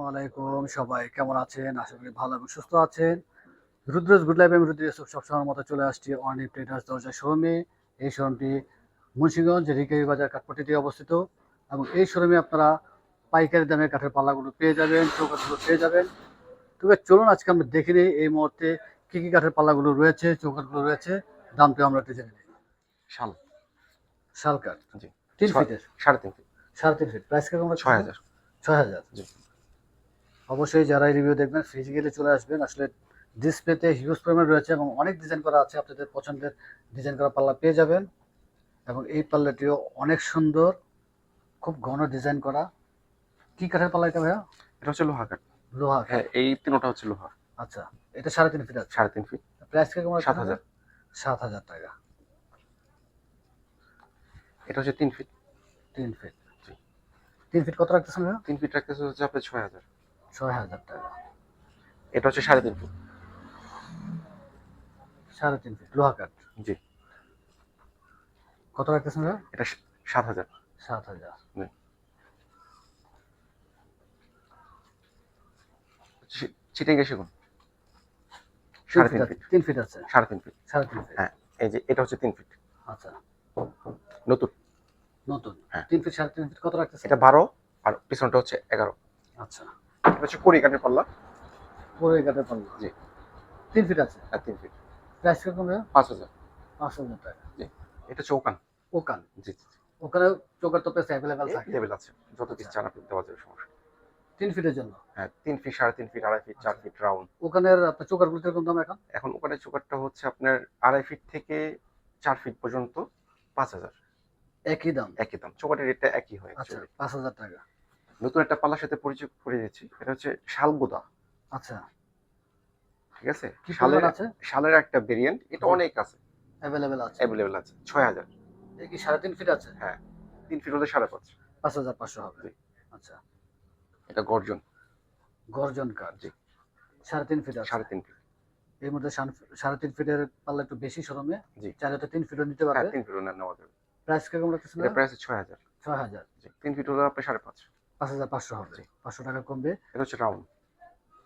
আলাইকুম, সবাই কেমন আছেন? আশা করি ভালো এবং সুস্থ আছেন। রুদ্রজ গুড লাইফ, আমি রুদ্র ইউসুফ সবসময়ের মতো চলে আসছি অর্ণিব ট্রেডার্স দরজা শোরুমে। এই শোরুমটি মুন্সিগঞ্জ রিকাবি বাজার কাঠপট্টিতে অবস্থিত এবং এই শোরুমে আপনারা পাইকারি দামে কাঠের পাল্লাগুলো পেয়ে যাবেন, চৌকাঠগুলো পেয়ে যাবেন। তবে চলুন আজকে আমরা দেখে নিই এই মুহূর্তে কী কী কাঠের পাল্লাগুলো রয়েছে, চৌকাঠগুলো রয়েছে, দামটা আমরা একটু জেনে নিই। শাল শাল কাঠ জি 3 ফিটের, 3.5 ফিট 3.5 ফিট, প্রাইস কিরকম? 6,000 6,000। জি। অবশ্যই যারা রিভিউ দেখবেন ফিজিক্যালি চলে আসবেন। আসলে ডিসপ্লেতে হিউজ পরিমাণ রয়েছে এবং অনেক ডিজাইন করা আছে, আপনাদের পছন্দের ডিজাইন করা পাল্লা পেয়ে যাবেন। এবং এই পাল্লাটিও অনেক সুন্দর, খুব ঘন ডিজাইন করা। কি কাঠের পাল্লা এটা ভাইয়া? এটা হচ্ছে লোহা কাঠ। লোহা কাঠ। হ্যাঁ, এই তিনটা হচ্ছে লোহা। আচ্ছা, এটা 3.5 ফিট আছে। 3.5 ফিট। প্রাইস কিরকম? 7,000। 7,000 টাকা। এটা হচ্ছে 3 ফিট। 3 ফিট। জি। 3 ফিট কত রাখতেছেন ভাইয়া? 3 ফিট রাখতেছে হচ্ছে আপনার 6,000। 6,000 টাকা। এটা হচ্ছে 3.5 ফিট। 3.5 ফিট লোহা কাঠ। জি। কত রাখতেছেন ভাইয়া? এটা 7,000। 7,000। চিটাঙ্গা সেগুন 3 3.5 ফিট। 3 ফিট আছে। 3.5 ফিট। 3.5 ফিট। হ্যাঁ, এই যে এটা হচ্ছে 3 ফিট। আচ্ছা, নতুন। নতুন। হ্যাঁ। 3 ফিট 3.5 ফিট কত রাখতেছেন? এটা 12 আর পিছনটা হচ্ছে 11। আচ্ছা, এটা হচ্ছে কড়ি কাঠের পাল্লা। পরে কাঠের পাল্লা। জি। 3 ফিট আছে। আর 3 ফিট। প্রাইস কিরকম ভাইয়া? 5,000। 5,000 টাকা। জি। এটা চৌকান। ওকান। জি জি। ওখানে চোখের তো পেস অ্যাভেলেবেল থাকে। লেভেল আছে, যত পিস আচ্ছা। চান আপনি দেওয়া যাবে, সমস্যা। 3 ফিটের জন্য। হ্যাঁ, 3 feet, 3.5 feet, 2.5 feet, 4 feet round. ওখানের আপনার চোকারগুলো কিরকম দাম এখন? এখন ওখানে চোকারটা হচ্ছে আপনার 2.5 ফিট থেকে 4 ফিট পর্যন্ত 5,000। একই দাম। একই দাম, চোকারের রেটটা একই হয় আচ্ছা, অ্যাকচুয়ালি। 5,000 টাকা। নতুন একটা পাল্লার সাথে পরিচয় করে দিচ্ছি, এটা হচ্ছে শালগোদা। আচ্ছা, ঠিক আছে, কি শালের পরিমাণ আছে? শালের একটা ভেরিয়েন্ট, এটা জি। অনেক আছে, অ্যাভেলেবেল আছে। অ্যাভেলেবেল আছে। 6,000। এই কি 3.5 ফিট আছে? হ্যাঁ, 3 ফিট হলে 5.5। 5,500 হবে। জি। আচ্ছা, এটা গর্জন। গর্জন কাঠ। জি। 3.5 ফিট আছে। 3.5 ফিট। এর মধ্যে 3.5 ফিটের পাল্লা একটু বেশি শোরুমে। জি। চাইলে তো 3 ফিটও নিতে হ্যাঁ, পারবে। 3 ফিট নেওয়া যাবে। প্রাইস কিরকম রাখতেছেন? এটা প্রাইস 6,000। 6,000। জি। 3 ফিট হলে আপনার 5.5। 5,500 হবে। জি। 500 টাকা কমবে। এটা হচ্ছে রাউন্ড।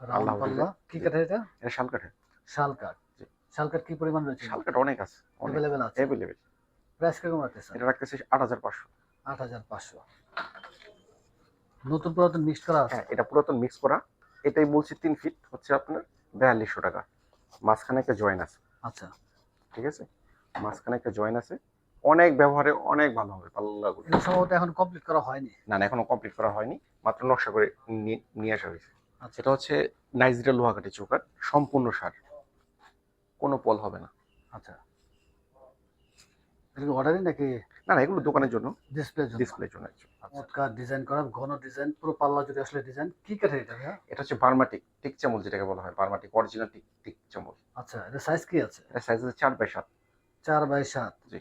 রাউন্ড আল্লাহ পাল্লা। কি জি। কাঠের এটা? এটা শাল কাঠের। শাল কাঠ। জি। শাল কাঠ কি পরিমাণ রয়েছে? শাল কাঠ অনেক আছে, অনেক অ্যাভেলেবেল আছে। অ্যাভেলেবেল। প্রাইস কিরকম রাখতেছেন? এটা রাখতেছে 8,500। 8,500। নতুন পুরাতন মিক্সড করা আছে। হ্যাঁ, এটা পুরাতন মিক্স করা। এটাই বলছি 3 ফিট হচ্ছে আপনার 4,200 টাকা। মাঝখানে একটা জয়েন আছে। আচ্ছা, ঠিক আছে, মাঝখানে একটা জয়েন আছে। অনেক ব্যবহারে অনেক ভালো হবে পাল্লাগুলো। এটা সম্ভবত এখন কমপ্লিট করা হয়নি। না না, এখনো কমপ্লিট করা হয়নি, মাত্র নকশা করে নিয়ে আসা হয়েছে। আচ্ছা, এটা হচ্ছে নাইজেরিয়া লোহা কাঠের চৌকাঠ, সম্পূর্ণ সার, কোনো পল হবে না। আচ্ছা। এটা কি অর্ডারই নাকি না না, এগুলো দোকানের জন্য, ডিসপ্লের জন্য? ডিসপ্লের জন্য। চমৎকার ডিজাইন করা, ঘন ডিজাইন, পুরো পাল্লা জুড়ে আসলে ডিজাইন। কি কাঠের এটা ভাইয়া? এটা হচ্ছে বার্মাটিক টিক চামল, যেটাকে বলা হয় বার্মাটিক অরিজিনাল টিক চামল। আচ্ছা, এটা সাইজ কি আছে? এটা সাইজ হচ্ছে 4/7। 4/7। জি।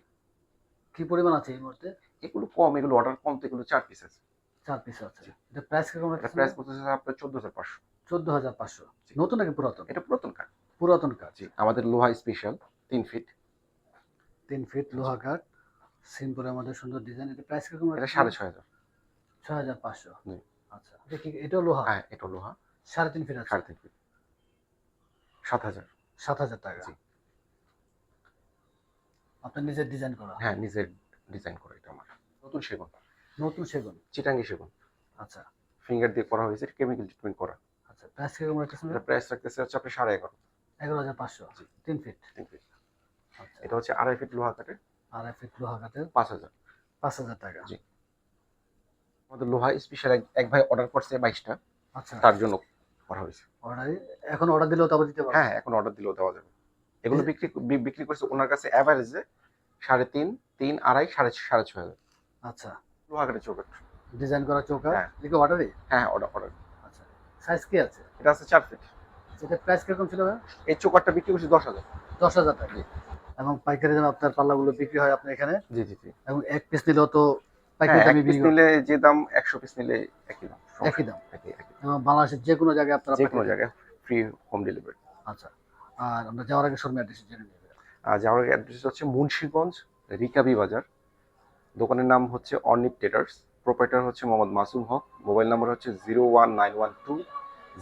কি পরিমাণ আছে এই মুহূর্তে? এগুলো কম, এগুলো অর্ডার কম, তো এগুলো 4 পিস আছে। 4 পিস আছে। এটা প্রাইস কিরকম এটা রাখতেছেন? প্রাইস পড়তেছে আপনার 14,500। 14,500। জি। নতুন নাকি পুরাতন? এটা পুরাতন কাঠ। পুরাতন কাঠ। জি, আমাদের লোহা স্পেশাল 3 ফিট। 3 ফিট লোহা কাঠ, সিম্পলের মধ্যে সুন্দর ডিজাইন। এটা প্রাইস কিরকম এটা রাখতেছেন? 6,500। 6,500। জি। আচ্ছা, এটা কি এটাও লোহা? হ্যাঁ, এটা লোহা। 3.5 ফিট আছে। 3.5 ফিট। 7,000। 7,000 টাকা। জি। আপনার নিজের ডিজাইন করা? হ্যাঁ, নিজের ডিজাইন করা এটা আমার। নতুন সেগুন, নতুন সেগুন। চিটাঙ্গি সেগুন। আচ্ছা, ফিঙ্গার দিয়ে করা হয়েছে, কেমিক্যাল ট্রিটমেন্ট করা। আচ্ছা। প্রাইস কিরকম রাখতেছেন? এটা প্রাইস রাখতেছে হচ্ছে আপনি 11,500। 11,500। জি। 3 ফিট। 3 ফিট। আচ্ছা, এটা হচ্ছে 2.5 ফিট লোহা কাঠের, 2.5 ফিট লোহা কাঠের, 5,000। 5,000 টাকা। জি। আমাদের লোহা স্পেশাল এক ভাই অর্ডার করছে 22টা, আচ্ছা, তার জন্য করা হয়েছে। অর্ডার এখন অর্ডার দিলেও তো আবার দিতে পারবেন? হ্যাঁ, এখন অর্ডার দিলেও দেওয়া যাবে। এগুলো বিক্রি করছে ওনার কাছে এভারেজে 3.5, 3, 2.5, 6,500। আচ্ছা, লোহা কাঠের চৌকাঠ। ডিজাইন করা চৌকাঠ। হ্যাঁ। এটা কি অর্ডারই? হ্যাঁ, অর্ডার। আচ্ছা, সাইজ কি আছে? এটা আছে 4 ফিট। এটা প্রাইস কিরকম ছিল ভাই? এই চৌকাঠটা বিক্রি করছি 10,000। 10,000 টাকা। জি এবং পাইকারি দামে আপনার পাল্লাগুলো বিক্রি হয় আপনার এখানে? জি জি জি। এবং এক পিস নিলেও তো পাইকারি হ্যাঁ, এক দামে পিস বিক্রি নিলে যে দাম, 100 পিস নিলে একই দাম। একই দাম। একই। এবং বাংলাদেশের যে কোনো জায়গায় আপনারা যে কোনো পাঠিয়ে দেবেন? জায়গায় ফ্রি হোম ডেলিভারি। আচ্ছা, আর আমরা যাওয়ার আগে শোরুম অ্যাড্রেস জেনে নেব। আর যাওয়ার অ্যাড্রেস হচ্ছে মুন্সিগঞ্জ রিকাবি বাজার। দোকানের নাম হচ্ছে অর্ণিব ট্রেডার্স। প্রোপাইটার হচ্ছে মোহাম্মদ মাসুম হক। মোবাইল নাম্বার হচ্ছে 01912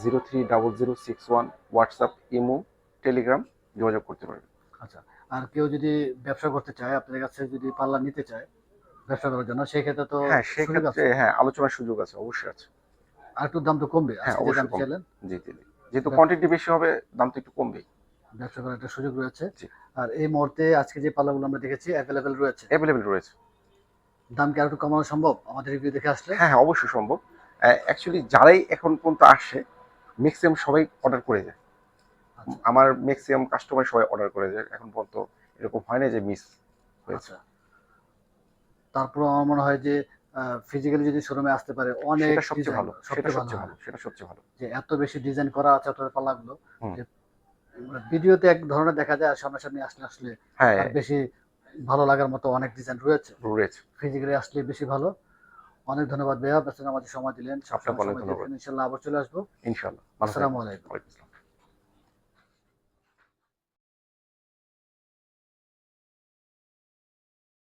030061। হোয়াটসঅ্যাপ, ইমো, টেলিগ্রাম যোগাযোগ করতে পারবেন। আচ্ছা, আর কেউ যদি ব্যবসা করতে চায়, আপনাদের কাছে যদি পার্লার নিতে চায় ব্যবসা করার জন্য, সেই ক্ষেত্রে তো হ্যাঁ, সুযোগ সেক্ষেত্রে আছে, হ্যাঁ আলোচনার সুযোগ আছে, অবশ্যই আছে। আর একটু দাম তো কমবে হ্যাঁ, আজকে যে অবশ্যই দাম কম। চাইলেন। জি জি জি। যেহেতু কোয়ান্টিটি বেশি হবে, দাম তো একটু কমবেই। ব্যবসা করার একটা সুযোগ রয়েছে। জি, আর এই মুহূর্তে আজকে যে পার্লারগুলো আমরা দেখেছি অ্যাভেলেবেল রয়েছে। অ্যাভেলেবেল রয়েছে। দাম কি আর একটু কমানো সম্ভব আমাদের রিভিউ দেখে আসলে? হ্যাঁ হ্যাঁ, অবশ্যই সম্ভব। অ্যাকচুয়ালি যারাই এখন পর্যন্ত আসে, ম্যাক্সিমাম সবাই অর্ডার করে যায়। আচ্ছা আমার ম্যাক্সিমাম কাস্টমার সবাই অর্ডার করে যায়, এখন পর্যন্ত এরকম হয় না যে মিস হয়েছে। আচ্ছা, তারপর আমার মনে হয় যে ফিজিক্যালি যদি শোরুমে আসতে পারে অনেক সেটা সবচেয়ে ডিজাইন, ভালো, সেটা সবচেয়ে ভালো সবচেয়ে হয়। ভালো, সেটা সবচেয়ে ভালো। যে এত বেশি ডিজাইন করা আছে আপনাদের পাল্লাগুলো, হুম। যে ভিডিওতে এক ধরনের দেখা যায় আর সামনাসামনি আসলে আসলে হ্যাঁ, তার বেশি ভালো লাগার মতো অনেক ডিজাইন রয়েছে। রয়েছে। ফিজিক্যালি আসলে বেশি ভালো। অনেক ধন্যবাদ ভাইয়া, ব্যস্ত আমাদের সময় দিলেন, আপনাকে সবসময় অনেক সময় ধন্যবাদ। দিয়েছেন। ইনশাল্লাহ আবার চলে আসবো। ইনশাআল্লাহ। ভালো আসসালামু থাকবেন। আলাইকুম। ওয়ালাইকুম আসসালাম।